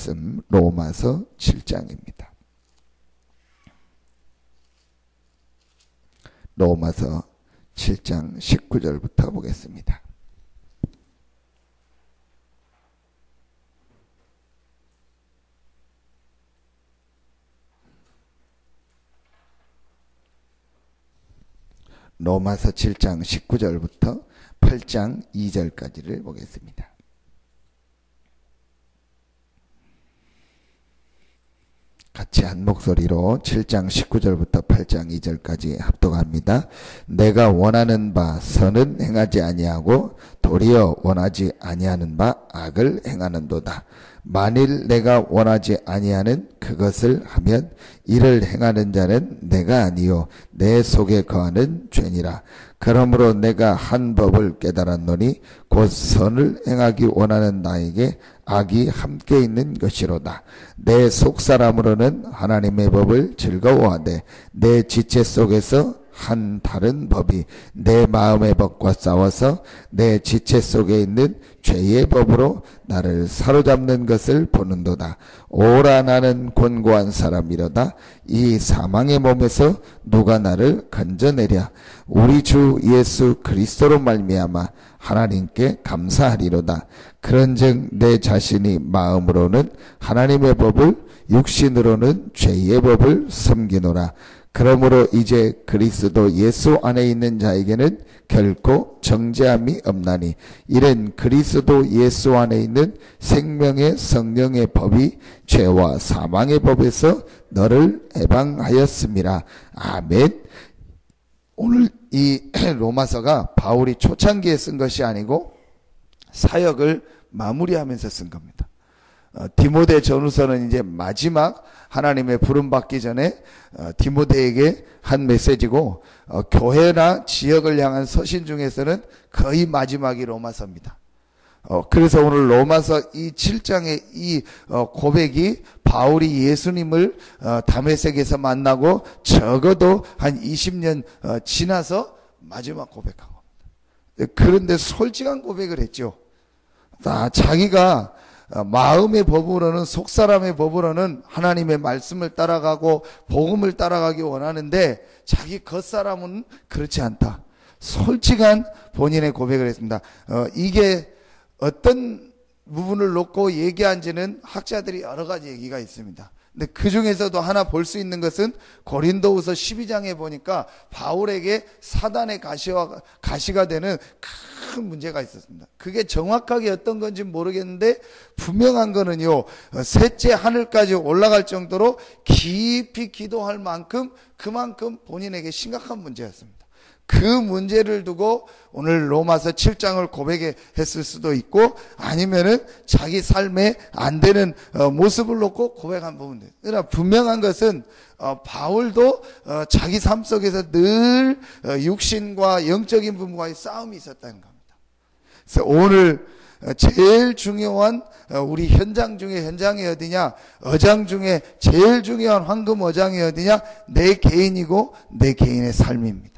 말씀 로마서 7장입니다. 로마서 7장 19절부터 보겠습니다. 로마서 7장 19절부터 8장 2절까지를 보겠습니다. 같이 한 목소리로 7장 19절부터 8장 2절까지 합독합니다. 내가 원하는 바 선은 행하지 아니하고 도리어 원하지 아니하는 바 악을 행하는도다. 만일 내가 원하지 아니하는 그것을 하면 이를 행하는 자는 내가 아니요 내 속에 거하는 죄니라. 그러므로 내가 한 법을 깨달았노니 곧 선을 행하기 원하는 나에게 악이 함께 있는 것이로다. 내 속사람으로는 하나님의 법을 즐거워하되 내 지체 속에서 한 다른 법이 내 마음의 법과 싸워서 내 지체 속에 있는 죄의 법으로 나를 사로잡는 것을 보는도다. 오라 나는 곤고한 사람이로다. 이 사망의 몸에서 누가 나를 건져내랴. 우리 주 예수 그리스도로 말미암아 하나님께 감사하리로다. 그런즉 내 자신이 마음으로는 하나님의 법을 육신으로는 죄의 법을 섬기노라. 그러므로 이제 그리스도 예수 안에 있는 자에게는 결코 정죄함이 없나니 이는 그리스도 예수 안에 있는 생명의 성령의 법이 죄와 사망의 법에서 너를 해방하였음이라. 아멘. 오늘 이 로마서가 바울이 초창기에 쓴 것이 아니고 사역을 마무리하면서 쓴 겁니다. 디모데 전후서는 이제 마지막 하나님의 부름 받기 전에 디모데에게 한 메시지고 교회나 지역을 향한 서신 중에서는 거의 마지막이 로마서입니다. 그래서 오늘 로마서 이 7장의 이 고백이 바울이 예수님을 다메섹에서 만나고 적어도 한 20년 지나서 마지막 고백한 겁니다. 그런데 솔직한 고백을 했죠. 자기가 마음의 법으로는 속사람의 법으로는 하나님의 말씀을 따라가고 복음을 따라가기 원하는데 자기 겉사람은 그렇지 않다. 솔직한 본인의 고백을 했습니다. 이게 어떤 부분을 놓고 얘기한지는 학자들이 여러 가지 얘기가 있습니다. 근데 그 중에서도 하나 볼 수 있는 것은 고린도후서 12장에 보니까 바울에게 사단의 가시가 되는 큰 문제가 있었습니다. 그게 정확하게 어떤 건지 모르겠는데 분명한 거는요, 셋째 하늘까지 올라갈 정도로 깊이 기도할 만큼 그만큼 본인에게 심각한 문제였습니다. 그 문제를 두고 오늘 로마서 7장을 고백했을 수도 있고 아니면은 자기 삶에 안 되는 모습을 놓고 고백한 부분들. 그러나 분명한 것은 바울도 자기 삶 속에서 늘 육신과 영적인 부분과의 싸움이 있었다는 겁니다. 그래서 오늘 제일 중요한 우리 현장 중에 현장이 어디냐? 어장 중에 제일 중요한 황금 어장이 어디냐? 내 개인이고 내 개인의 삶입니다.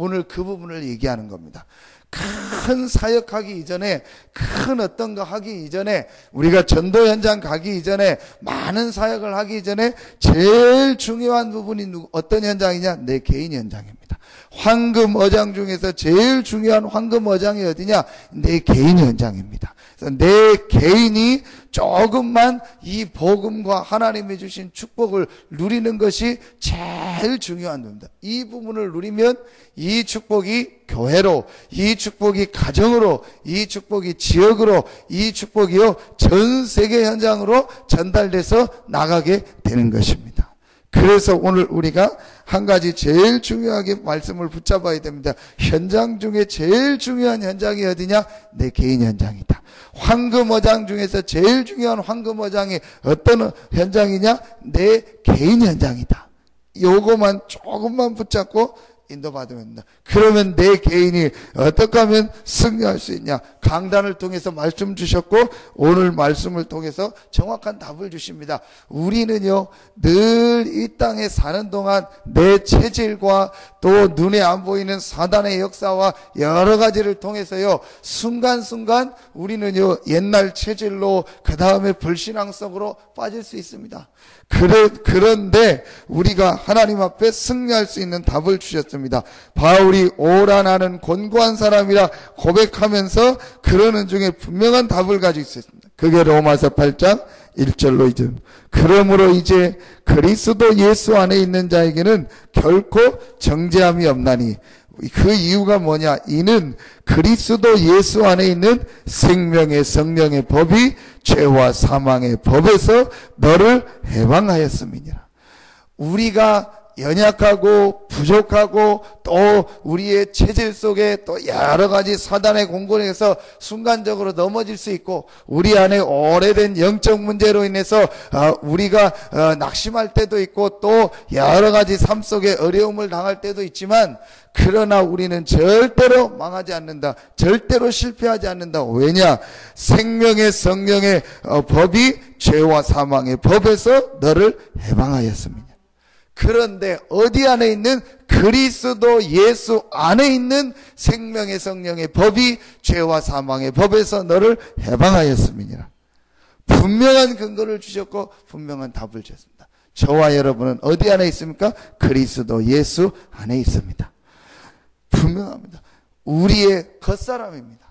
오늘 그 부분을 얘기하는 겁니다. 큰 사역하기 이전에, 큰 어떤 거 하기 이전에, 우리가 전도 현장 가기 이전에, 많은 사역을 하기 이전에 제일 중요한 부분이 어떤 현장이냐? 내 개인 현장입니다. 황금 어장 중에서 제일 중요한 황금 어장이 어디냐? 내 개인 현장입니다. 그래서 내 개인이 조금만 이 복음과 하나님이 주신 축복을 누리는 것이 제일 중요한 겁니다. 이 부분을 누리면 이 축복이 교회로, 이 축복이 가정으로, 이 축복이 지역으로, 이 축복이요 전 세계 현장으로 전달돼서 나가게 되는 것입니다. 그래서 오늘 우리가 한 가지 제일 중요하게 말씀을 붙잡아야 됩니다. 현장 중에 제일 중요한 현장이 어디냐? 내 개인 현장이다. 황금 어장 중에서 제일 중요한 황금 어장이 어떤 현장이냐? 내 개인 현장이다. 요거만 조금만 붙잡고 인도받으면 된다. 그러면 내 개인이 어떻게 하면 승리할 수 있냐? 강단을 통해서 말씀 주셨고 오늘 말씀을 통해서 정확한 답을 주십니다. 우리는요 늘 이 땅에 사는 동안 내 체질과 또 눈에 안 보이는 사단의 역사와 여러 가지를 통해서요 순간순간 우리는요 옛날 체질로 그 다음에 불신앙성으로 빠질 수 있습니다. 그런데 우리가 하나님 앞에 승리할 수 있는 답을 주셨습니다. 바울이 오라 나는 곤고한 사람이라 고백하면서 그러는 중에 분명한 답을 가지고 있었습니다. 그게 로마서 8장 1절로 2절. 그러므로 이제 그리스도 예수 안에 있는 자에게는 결코 정죄함이 없나니 그 이유가 뭐냐? 이는 그리스도 예수 안에 있는 생명의 성령의 법이 죄와 사망의 법에서 너를 해방하였음이니라. 우리가 연약하고 부족하고 또 우리의 체질 속에 또 여러 가지 사단의 공격에서 순간적으로 넘어질 수 있고 우리 안에 오래된 영적 문제로 인해서 우리가 낙심할 때도 있고 또 여러 가지 삶 속에 어려움을 당할 때도 있지만 그러나 우리는 절대로 망하지 않는다. 절대로 실패하지 않는다. 왜냐? 생명의 성령의 법이 죄와 사망의 법에서 너를 해방하였습니다. 그런데 어디 안에 있는 그리스도 예수 안에 있는 생명의 성령의 법이 죄와 사망의 법에서 너를 해방하였음이니라. 분명한 근거를 주셨고 분명한 답을 주셨습니다. 저와 여러분은 어디 안에 있습니까? 그리스도 예수 안에 있습니다. 분명합니다. 우리의 겉사람입니다.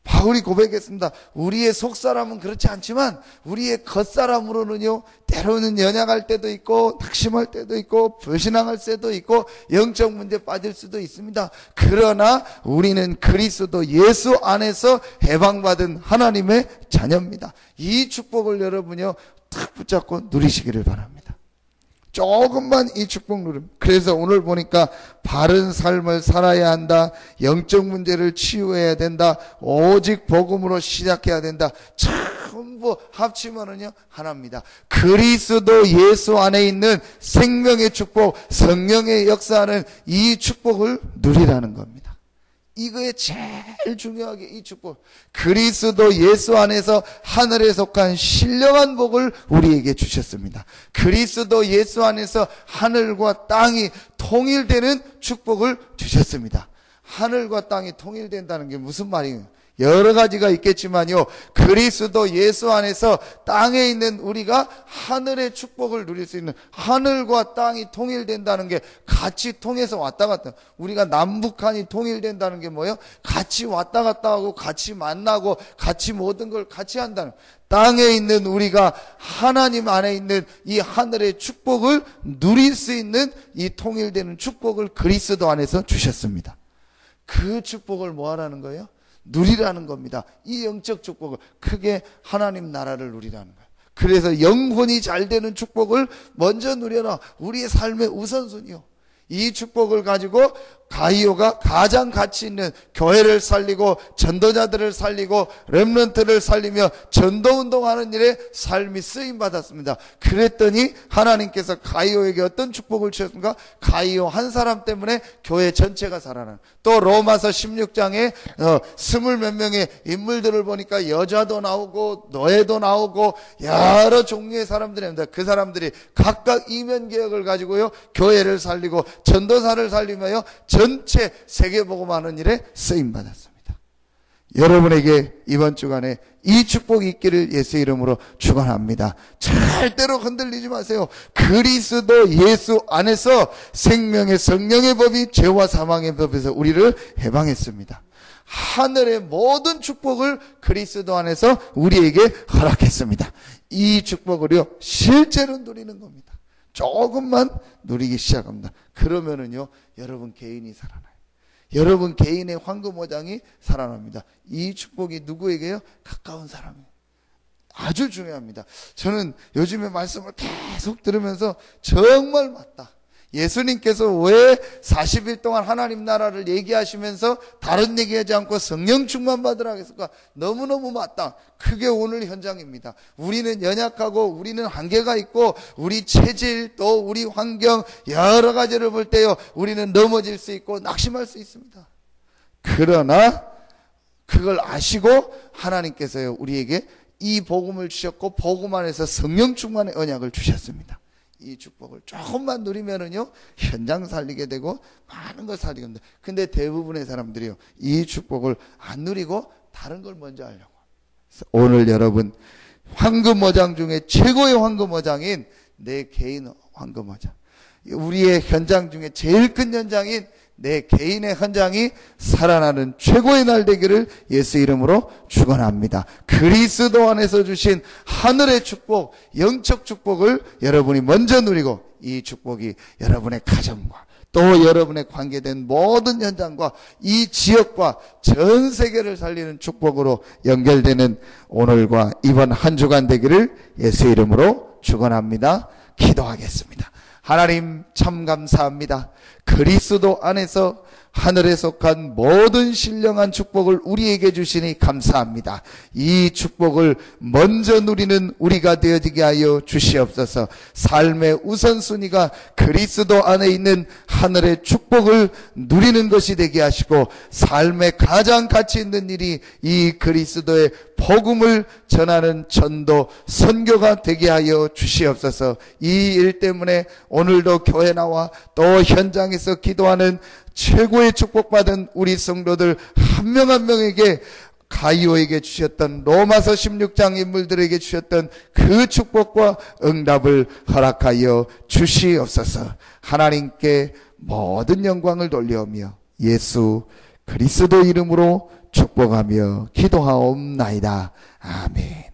바울이 고백했습니다. 우리의 속사람은 그렇지 않지만 우리의 겉사람으로는요 때로는 연약할 때도 있고 낙심할 때도 있고 불신앙할 때도 있고 영적 문제 빠질 수도 있습니다. 그러나 우리는 그리스도 예수 안에서 해방받은 하나님의 자녀입니다. 이 축복을 여러분요 탁 붙잡고 누리시기를 바랍니다. 조금만 이 축복 누름. 그래서 오늘 보니까 바른 삶을 살아야 한다. 영적 문제를 치유해야 된다. 오직 복음으로 시작해야 된다. 전부 합치면은요 하나입니다. 그리스도 예수 안에 있는 생명의 축복, 성령의 역사하는 이 축복을 누리라는 겁니다. 이거에 제일 중요하게 이 축복, 그리스도 예수 안에서 하늘에 속한 신령한 복을 우리에게 주셨습니다. 그리스도 예수 안에서 하늘과 땅이 통일되는 축복을 주셨습니다. 하늘과 땅이 통일된다는 게 무슨 말이에요? 여러 가지가 있겠지만요 그리스도 예수 안에서 땅에 있는 우리가 하늘의 축복을 누릴 수 있는, 하늘과 땅이 통일된다는 게 같이 통해서 왔다 갔다, 우리가 남북한이 통일된다는 게 뭐예요? 같이 왔다 갔다 하고 같이 만나고 같이 모든 걸 같이 한다는, 땅에 있는 우리가 하나님 안에 있는 이 하늘의 축복을 누릴 수 있는 이 통일되는 축복을 그리스도 안에서 주셨습니다. 그 축복을 뭐 하라는 거예요? 누리라는 겁니다. 이 영적 축복을, 크게 하나님 나라를 누리라는 거예요. 그래서 영혼이 잘 되는 축복을 먼저 누려라. 우리의 삶의 우선순위요. 이 축복을 가지고 가이오가 가장 가치 있는 교회를 살리고 전도자들을 살리고 렘넌트를 살리며 전도운동하는 일에 삶이 쓰임받았습니다. 그랬더니 하나님께서 가이오에게 어떤 축복을 주셨습니까? 가이오 한 사람 때문에 교회 전체가 살아나는. 또 로마서 16장에 20몇 명의 인물들을 보니까 여자도 나오고 노예도 나오고 여러 종류의 사람들이 있습니다. 그 사람들이 각각 이면개혁을 가지고요 교회를 살리고 전도사를 살리며요 전체 세계복음하는 일에 쓰임받았습니다. 여러분에게 이번 주간에 이 축복이 있기를 예수 이름으로 축원합니다. 절대로 흔들리지 마세요. 그리스도 예수 안에서 생명의 성령의 법이 죄와 사망의 법에서 우리를 해방했습니다. 하늘의 모든 축복을 그리스도 안에서 우리에게 허락했습니다. 이 축복을요 실제로 누리는 겁니다. 조금만 누리기 시작합니다. 그러면은요 여러분 개인이 살아나요. 여러분 개인의 황금오장이 살아납니다. 이 축복이 누구에게요? 가까운 사람이에요. 아주 중요합니다. 저는 요즘에 말씀을 계속 들으면서 정말 맞다. 예수님께서 왜 40일 동안 하나님 나라를 얘기하시면서 다른 얘기하지 않고 성령 충만 받으라 했을까? 너무너무 맞다. 그게 오늘 현장입니다. 우리는 연약하고 우리는 한계가 있고 우리 체질 또 우리 환경 여러 가지를 볼 때요, 우리는 넘어질 수 있고 낙심할 수 있습니다. 그러나 그걸 아시고 하나님께서요, 우리에게 이 복음을 주셨고 복음 안에서 성령 충만의 언약을 주셨습니다. 이 축복을 조금만 누리면은요, 현장 살리게 되고 많은 걸 살리게 됩니다. 근데 대부분의 사람들이요, 이 축복을 안 누리고 다른 걸 먼저 하려고. 그래서 오늘 여러분, 황금어장 중에 최고의 황금어장인 내 개인 황금어장, 우리의 현장 중에 제일 큰 현장인 내 개인의 현장이 살아나는 최고의 날 되기를 예수 이름으로 축원합니다. 그리스도 안에서 주신 하늘의 축복, 영적 축복을 여러분이 먼저 누리고 이 축복이 여러분의 가정과 또 여러분의 관계된 모든 현장과 이 지역과 전 세계를 살리는 축복으로 연결되는 오늘과 이번 한 주간 되기를 예수 이름으로 축원합니다. 기도하겠습니다. 하나님 참 감사합니다. 그리스도 안에서 하늘에 속한 모든 신령한 축복을 우리에게 주시니 감사합니다. 이 축복을 먼저 누리는 우리가 되어지게 하여 주시옵소서. 삶의 우선순위가 그리스도 안에 있는 하늘의 축복을 누리는 것이 되게 하시고, 삶의 가장 가치 있는 일이 이 그리스도의 복음을 전하는 전도 선교가 되게 하여 주시옵소서. 이 일 때문에 오늘도 교회 나와 또 현장에서 기도하는 최고의 축복받은 우리 성도들 한 명 한 명에게 가이오에게 주셨던 로마서 16장 인물들에게 주셨던 그 축복과 응답을 허락하여 주시옵소서. 하나님께 모든 영광을 돌려오며 예수 그리스도 이름으로 축복하며 기도하옵나이다. 아멘.